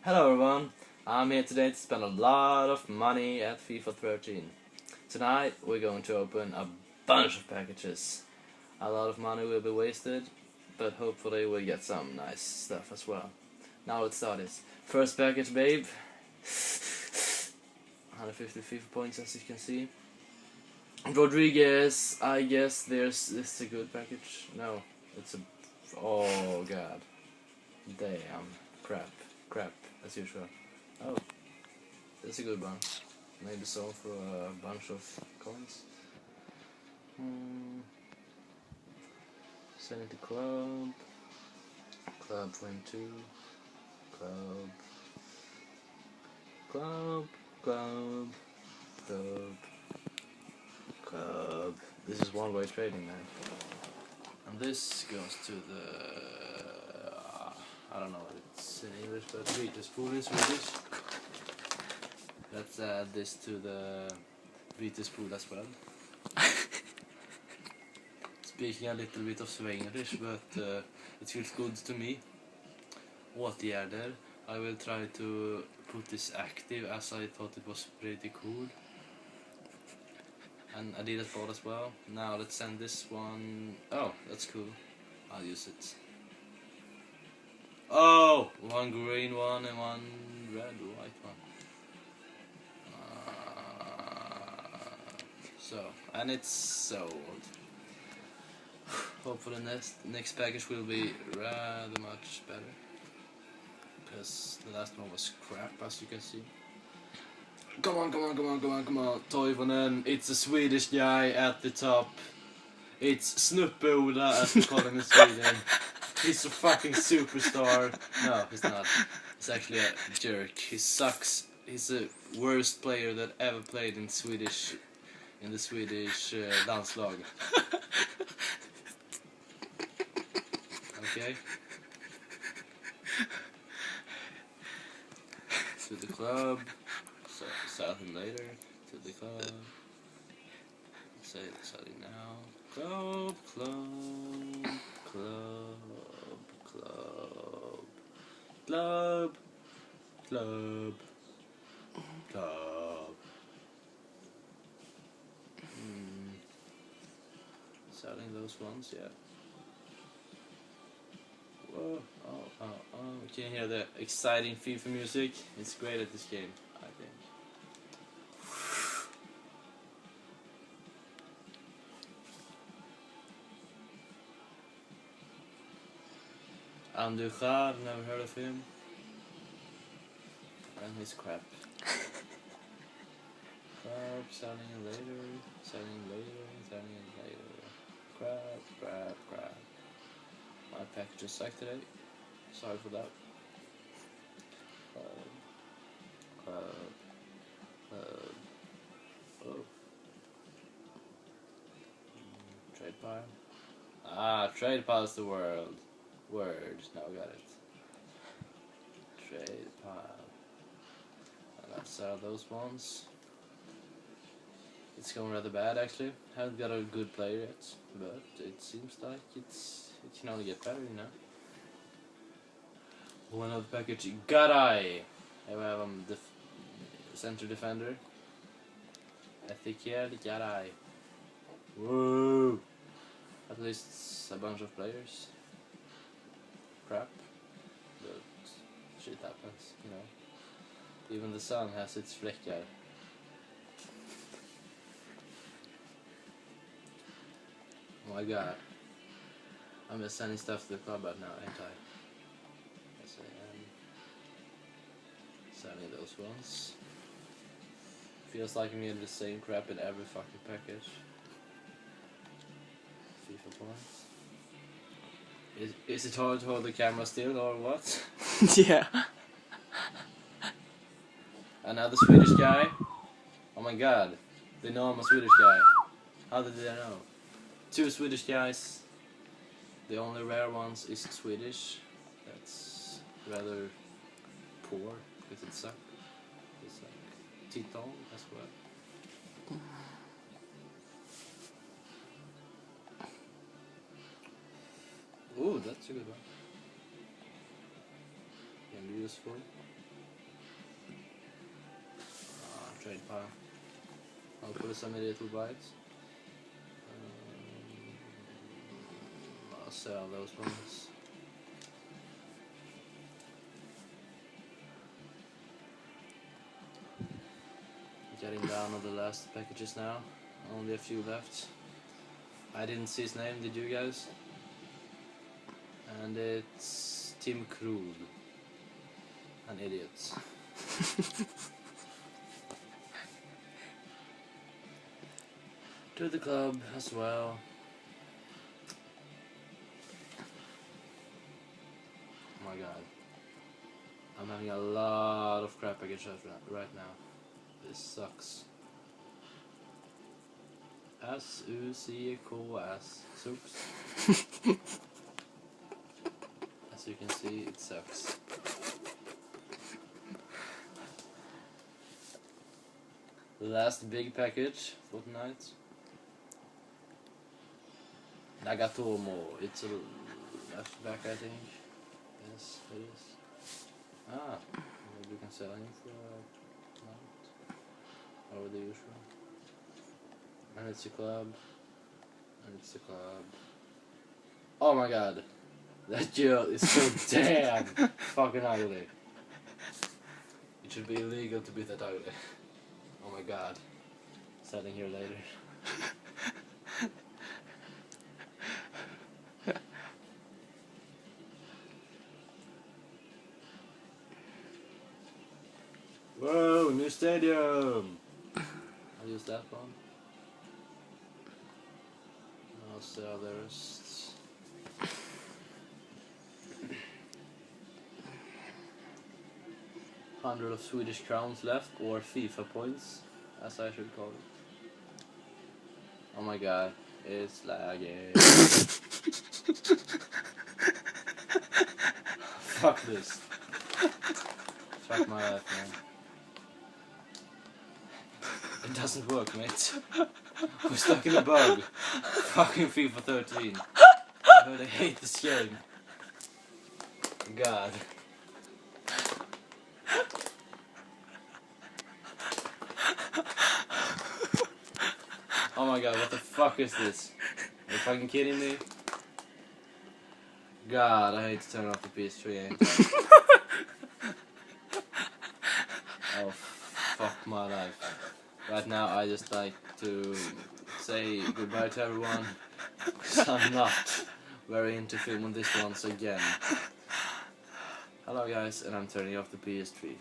Hello everyone, I'm here today to spend a lot of money at FIFA 13. Tonight we're going to open a bunch of packages. A lot of money will be wasted, but hopefully we'll get some nice stuff as well. Now let's start this. First package, babe. 150 FIFA points, as you can see. Rodriguez, I guess this is a good package. No, it's a... oh god. Damn. Crap, as usual. Oh, that's a good one. Maybe sold for a bunch of coins. Send it to club. Club 22. Club. This is one-way trading, man. And this goes to the... I don't know what it's in English, but Vitespool in Swedish. Let's add this to the Vitespool as well. Speaking a little bit of Swedish, but it feels good to me. Åtgärder. I will try to put this active as I thought it was pretty cool. And I did it for as well. Now let's send this one. Oh, that's cool. I'll use it. Oh, one green one and one red or white one. And it's sold. Hopefully next package will be rather much better. Because the last one was crap, as you can see. Come on. Toivonen, it's a Swedish guy at the top. It's Snuppeola, as we call him in Sweden. He's a fucking superstar. No, he's not. He's actually a jerk. He sucks. He's the worst player that ever played in the Swedish landslag. Okay. To the club. Sell him later. To the club. Sell him now. Club. Selling those ones, yeah. Whoa, oh. You can hear the exciting FIFA music. It's great at this game, I think. Andujar, never heard of him. And he's crap. Selling it later. Crap. My packages suck today. Sorry for that. Oh. Trade pile. Trade pile is the word. Now I got it. Trade pile. And I'll sell those ones. It's going rather bad actually. Haven't got a good player yet, but it seems like it can only get better, you know. One other package, Garay. I have the center defender. Ezequiel Garay. Whoa! At least a bunch of players. Crap, but shit happens, you know. Even the sun has its fläckar. Oh my god. I'm just sending stuff to the club right now, ain't I? Yes, I am. Selling those ones. Feels like I'm getting the same crap in every fucking package. FIFA points. Is it hard to hold the camera still or what? Yeah. Another Swedish guy? Oh my god. They know I'm a Swedish guy. How did they know? 2 Swedish guys. The only rare ones is Swedish. That's rather poor because it sucks. It's like Titon as well. Ooh, that's a good one. Can be useful. trade pile. I'll put some idiot will buy it. I'll sell those ones. Getting down on the last packages now. Only a few left. I didn't see his name, did you guys? And it's Tim Krul. An idiot. To the club as well. Oh my god. I'm having a lot of crap packages right now. This sucks. S-U-C-K-S. Sucks. As you can see, it sucks. The last big package for tonight. Nagatomo. It's a flashback, I think. Yes, it is. Ah, maybe we can sell him for a night. Over the usual. And it's a club. And it's a club. Oh my god. That girl is so damn fucking ugly. It should be illegal to be that ugly. Oh my god. Selling here later. Whoa, new stadium! I'll use that one. I'll sell the rest. 100 of Swedish crowns left, or FIFA points, as I should call it. Oh my god, it's lagging. Fuck this. Fuck my life, man. It doesn't work, mate. We're stuck in a bug. Fucking FIFA 13. I heard I hate this game. God. Oh my god, what the fuck is this? Are you fucking kidding me? God, I hate to turn off the PS3 anytime. Oh, fuck my life. Right now I just like to say goodbye to everyone, because I'm not very into filming this once again. Hello guys, and I'm turning off the PS3.